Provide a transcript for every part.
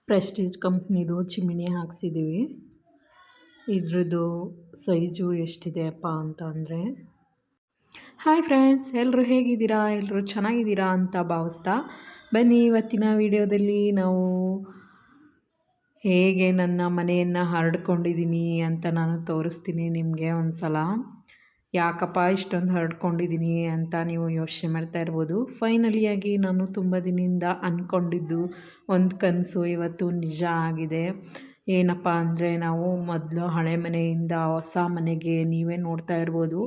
Prestige ಕಂಪ್ನಿದು chimney ಹಾಕ್ಸಿದ್ದೀವಿ. ಇದ್ರದ್ದು size ಎಷ್ಟಿದೆಯಪ್ಪ ಅಂತ ಅಂದರೆ, ಹಾಯ್ ಫ್ರೆಂಡ್ಸ್, ಎಲ್ಲರೂ ಹೇಗಿದ್ದೀರಾ? ಎಲ್ಲರೂ ಚೆನ್ನಾಗಿದ್ದೀರಾ ಅಂತ ಭಾವಿಸ್ತಾ ಬನ್ನಿ. ಇವತ್ತಿನ ವಿಡಿಯೋದಲ್ಲಿ ನಾವು ಹೇಗೆ ನನ್ನ ಮನೆಯನ್ನು ಹರಡ್ಕೊಂಡಿದ್ದೀನಿ ಅಂತ ನಾನು ತೋರಿಸ್ತೀನಿ ನಿಮಗೆ ಒಂದು ಸಲ. ಯಾಕಪ್ಪ ಇಷ್ಟೊಂದು ಹರಡ್ಕೊಂಡಿದ್ದೀನಿ ಅಂತ ನೀವು ಯೋಚನೆ ಮಾಡ್ತಾ ಇರ್ಬೋದು. ಫೈನಲಿಯಾಗಿ ನಾನು ತುಂಬ ದಿನದಿಂದ ಅಂದ್ಕೊಂಡಿದ್ದು ಒಂದು ಕನಸು ಇವತ್ತು ನಿಜ ಆಗಿದೆ. ಏನಪ್ಪ ಅಂದರೆ, ನಾವು ಮೊದಲು ಹಳೆ ಮನೆಯಿಂದ ಹೊಸ ಮನೆಗೆ ನೀವೇ ನೋಡ್ತಾ ಇರ್ಬೋದು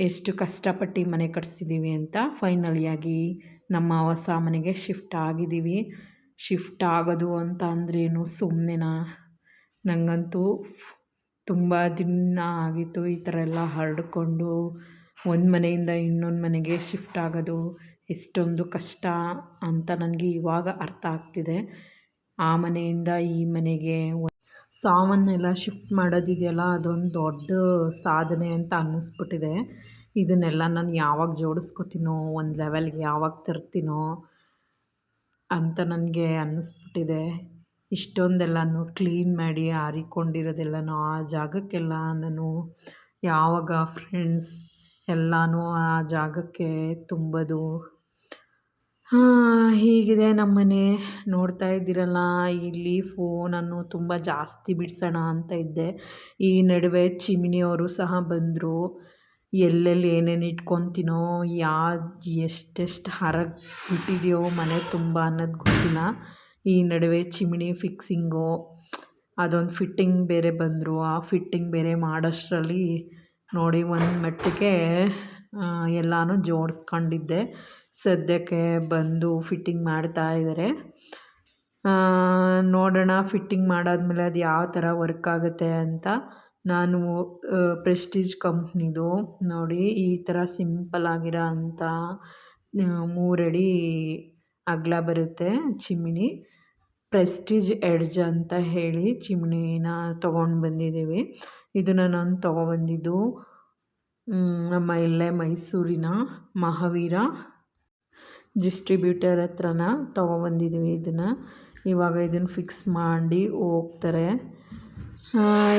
ಎಷ್ಟು ಕಷ್ಟಪಟ್ಟು ಮನೆ ಕಟ್ಸಿದ್ದೀವಿ ಅಂತ. ಫೈನಲಿಯಾಗಿ ನಮ್ಮ ಹೊಸ ಮನೆಗೆ ಶಿಫ್ಟ್ ಆಗಿದ್ದೀವಿ. ಶಿಫ್ಟ್ ಆಗೋದು ಅಂತ ಅಂದ್ರೇನು ಸುಮ್ಮನೆನಾ? ನನಗಂತೂ ತುಂಬ ದಿನ ಆಗಿತ್ತು ಈ ಥರ ಎಲ್ಲ ಹರಡ್ಕೊಂಡು ಒಂದು ಮನೆಯಿಂದ ಇನ್ನೊಂದು ಮನೆಗೆ ಶಿಫ್ಟ್ ಆಗೋದು ಎಷ್ಟೊಂದು ಕಷ್ಟ ಅಂತ ನನಗೆ ಇವಾಗ ಅರ್ಥ ಆಗ್ತಿದೆ. ಆ ಮನೆಯಿಂದ ಈ ಮನೆಗೆ ಸಾಮಾನೆಲ್ಲ ಶಿಫ್ಟ್ ಮಾಡೋದಿದೆಯಲ್ಲ, ಅದೊಂದು ದೊಡ್ಡ ಸಾಧನೆ ಅಂತ ಅನ್ನಿಸ್ಬಿಟ್ಟಿದೆ. ಇದನ್ನೆಲ್ಲ ನಾನು ಯಾವಾಗ ಜೋಡಿಸ್ಕೊತೀನೋ, ಒಂದು ಲೆವೆಲ್ಗೆ ಯಾವಾಗ ತರ್ತೀನೋ ಅಂತ ನನಗೆ ಅನ್ನಿಸ್ಬಿಟ್ಟಿದೆ. ಇಷ್ಟೊಂದೆಲ್ಲನೂ ಕ್ಲೀನ್ ಮಾಡಿ ಆರಿಕೊಂಡಿರೋದೆಲ್ಲನೂ ಆ ಜಾಗಕ್ಕೆಲ್ಲ ನಾನು ಯಾವಾಗ ಫ್ರೆಂಡ್ಸ್ ಎಲ್ಲನೂ ಆ ಜಾಗಕ್ಕೆ ತುಂಬೋದು. ಹೀಗಿದೆ ನಮ್ಮನೆ. ನೋಡ್ತಾ ಇದ್ದೀರಲ್ಲ, ಇಲ್ಲಿ ಫೋನನ್ನು ತುಂಬ ಜಾಸ್ತಿ ಬಿಡಿಸೋಣ ಅಂತ ಇದ್ದೆ. ಈ ನಡುವೆ ಚಿಮಿನಿಯವರು ಸಹ ಬಂದರು. ಎಲ್ಲೆಲ್ಲಿ ಏನೇನು ಇಟ್ಕೊತೀನೋ, ಎಷ್ಟೆಷ್ಟು ಹರಗಿಬಿಟ್ಟಿದೆಯೋ ಮನೆ ತುಂಬ ಅನ್ನೋದು ಗೊತ್ತಿಲ್ಲ. ಈ ನಡುವೆ ಚಿಮಿನಿ ಫಿಕ್ಸಿಂಗು ಅದೊಂದು ಫಿಟ್ಟಿಂಗ್ ಬೇರೆ ಬಂದರು. ಆ ಫಿಟ್ಟಿಂಗ್ ಬೇರೆ ಮಾಡೋಷ್ಟರಲ್ಲಿ ನೋಡಿ ಒಂದು ಮಟ್ಟಿಗೆ ಎಲ್ಲನೂ ಜೋಡಿಸ್ಕೊಂಡಿದ್ದೆ. ಸದ್ಯಕ್ಕೆ ಬಂದು ಫಿಟ್ಟಿಂಗ್ ಮಾಡ್ತಾ ಇದ್ದಾರೆ. ನೋಡೋಣ ಫಿಟ್ಟಿಂಗ್ ಮಾಡಾದ್ಮೇಲೆ ಅದು ಯಾವ ಥರ ವರ್ಕ್ ಆಗುತ್ತೆ ಅಂತ. ನಾನು ಪ್ರೆಸ್ಟೀಜ್ ಕಂಪ್ನಿದು ನೋಡಿ ಈ ಥರ ಸಿಂಪಲ್ ಆಗಿರೋ ಅಂಥ 3 ಅಡಿ ಅಗಲ ಬರುತ್ತೆ ಚಿಮಿನಿ. ಪ್ರೆಸ್ಟೀಜ್ ಎಡ್ಜ್ ಅಂತ ಹೇಳಿ ಚಿಮಿನಿನ ತೊಗೊಂಡು ಬಂದಿದ್ದೀವಿ. ಇದನ್ನು ನಾನು ತೊಗೊಬಂದಿದ್ದು ನಮ್ಮ ಇಲ್ಲೇ ಮೈಸೂರಿನ ಮಹಾವೀರ ಡಿಸ್ಟ್ರಿಬ್ಯೂಟರ್ ಹತ್ರನ ತೊಗೊಬಂದಿದ್ದೀವಿ. ಇವಾಗ ಇದನ್ನು ಫಿಕ್ಸ್ ಮಾಡಿ ಹೋಗ್ತಾರೆ.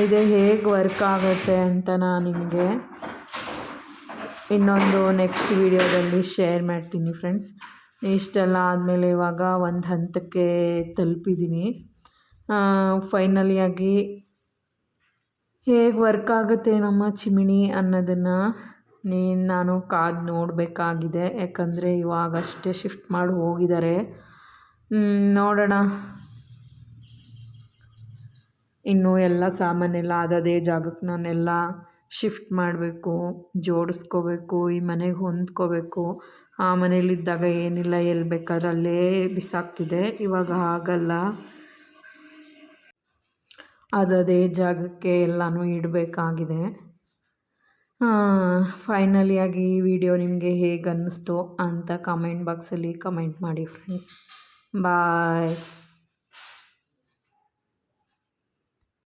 ಇದು ಹೇಗೆ ವರ್ಕ್ ಆಗುತ್ತೆ ಅಂತ ನಾನು ನಿಮಗೆ ಇನ್ನೊಂದು ನೆಕ್ಸ್ಟ್ ವಿಡಿಯೋದಲ್ಲಿ ಶೇರ್ ಮಾಡ್ತೀನಿ ಫ್ರೆಂಡ್ಸ್. ಇಷ್ಟೆಲ್ಲ ಆದಮೇಲೆ ಇವಾಗ ಒಂದು ಹಂತಕ್ಕೆ ತಲುಪಿದ್ದೀನಿ. ಫೈನಲಿಯಾಗಿ ಹೇಗೆ ವರ್ಕ್ ಆಗುತ್ತೆ ನಮ್ಮ ಚಿಮಿನಿ ಅನ್ನೋದನ್ನು ನಾನು ಕಾದು ನೋಡಬೇಕಾಗಿದೆ. ಯಾಕಂದರೆ ಇವಾಗಷ್ಟೇ ಶಿಫ್ಟ್ ಮಾಡಿ ಹೋಗಿದ್ದಾರೆ. ನೋಡೋಣ, ಇನ್ನೂ ಎಲ್ಲ ಸಾಮಾನೆಲ್ಲ ಅದೇ ಜಾಗಕ್ಕೆ ನಾನೆಲ್ಲ ಶಿಫ್ಟ್ ಮಾಡಬೇಕು, ಜೋಡಿಸ್ಕೋಬೇಕು, ಈ ಮನೆಗೆ ಹೊಂದ್ಕೋಬೇಕು. ಆ ಮನೇಲಿದ್ದಾಗ ಏನಿಲ್ಲ, ಎಲ್ಲಿ ಬೇಕಾದ್ರೆ ಅಲ್ಲೇ ಬಿಸಾಕ್ತಿದೆ. ಇವಾಗ ಆಗಲ್ಲ, ಅದೇ ಜಾಗಕ್ಕೆ ಎಲ್ಲನೂ ಇಡಬೇಕಾಗಿದೆ. ಫೈನಲಿಯಾಗಿ ಈ ವಿಡಿಯೋ ನಿಮಗೆ ಹೇಗೆ ಅನ್ನಿಸ್ತು ಅಂತ ಕಮೆಂಟ್ ಬಾಕ್ಸಲ್ಲಿ ಕಮೆಂಟ್ ಮಾಡಿ ಫ್ರೆಂಡ್ಸ್. ಬಾಯ್.